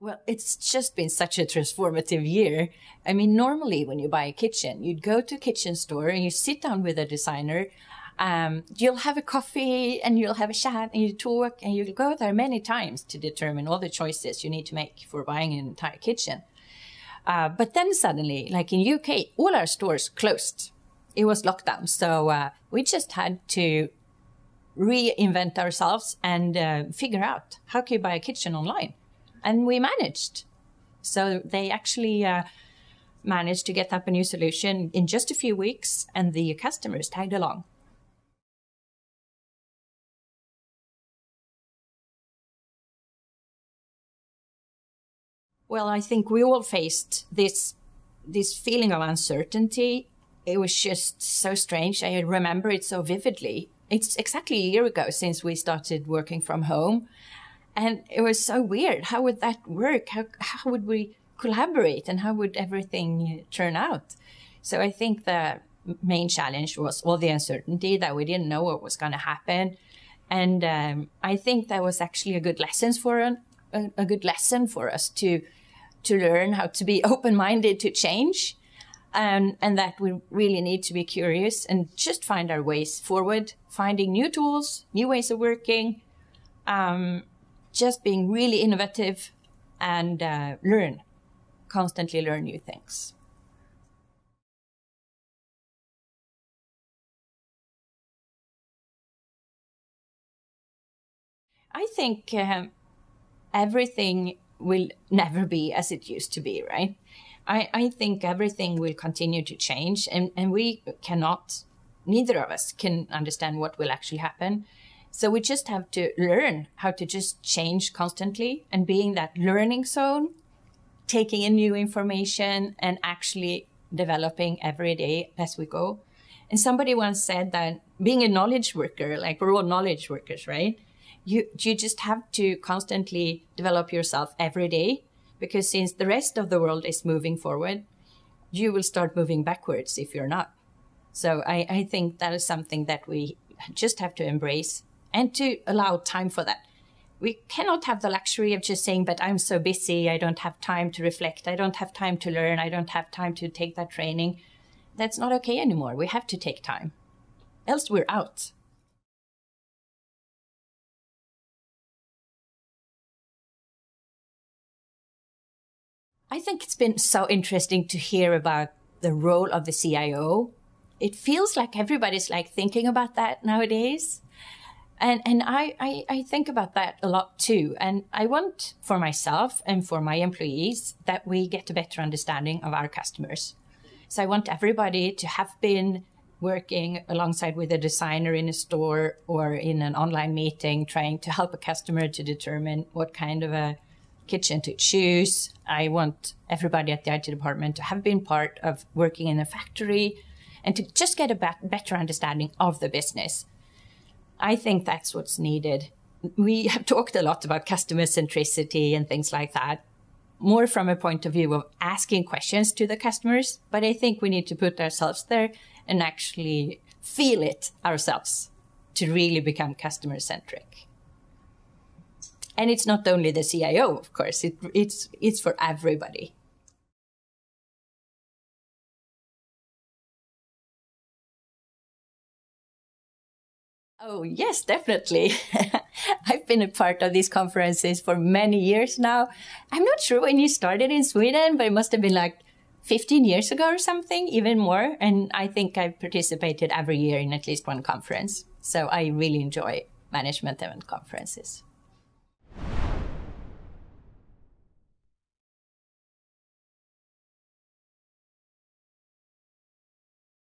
Well, it's just been such a transformative year. I mean, normally when you buy a kitchen, you'd go to a kitchen store and you sit down with a designer. You'll have a coffee and you'll have a chat and you talk and you'll go there many times to determine all the choices you need to make for buying an entire kitchen. But then suddenly, like in UK, all our stores closed. It was lockdown. So we just had to reinvent ourselves and figure out how can you buy a kitchen online. And we managed. So they actually managed to get up a new solution in just a few weeks, and the customers tagged along. Well, I think we all faced this feeling of uncertainty. It was just so strange. I remember it so vividly. It's exactly a year ago since we started working from home. And it was so weird. How would that work? How would we collaborate and how would everything turn out? So I think the main challenge was all the uncertainty that we didn't know what was going to happen. And I think that was actually a good lesson for us to learn how to be open-minded to change, and that we really need to be curious and just find our ways forward, finding new tools, new ways of working, just being really innovative and constantly learn new things. I think everything will never be as it used to be, right? I think everything will continue to change, and we cannot, neither of us can understand what will actually happen. So we just have to learn how to just change constantly and be in that learning zone, taking in new information and actually developing every day as we go. And somebody once said that being a knowledge worker, like we're all knowledge workers, right? You just have to constantly develop yourself every day, because since the rest of the world is moving forward, you will start moving backwards if you're not. So I think that is something that we just have to embrace and to allow time for that. We cannot have the luxury of just saying, but I'm so busy, I don't have time to reflect, I don't have time to learn, I don't have time to take that training. That's not okay anymore. We have to take time, else we're out. I think it's been so interesting to hear about the role of the CIO. It feels like everybody's like thinking about that nowadays. And I think about that a lot too. And I want for myself and for my employees that we get a better understanding of our customers. So I want everybody to have been working alongside with a designer in a store or in an online meeting, trying to help a customer to determine what kind of a kitchen to choose. I want everybody at the IT department to have been part of working in a factory and to just get a better understanding of the business. I think that's what's needed. We have talked a lot about customer centricity and things like that, more from a point of view of asking questions to the customers. But I think we need to put ourselves there and actually feel it ourselves to really become customer centric. And it's not only the CIO, of course, it's for everybody. Oh, yes, definitely. I've been a part of these conferences for many years now. I'm not sure when you started in Sweden, but it must have been like 15 years ago or something, even more. And I think I've participated every year in at least one conference. So I really enjoy management event conferences.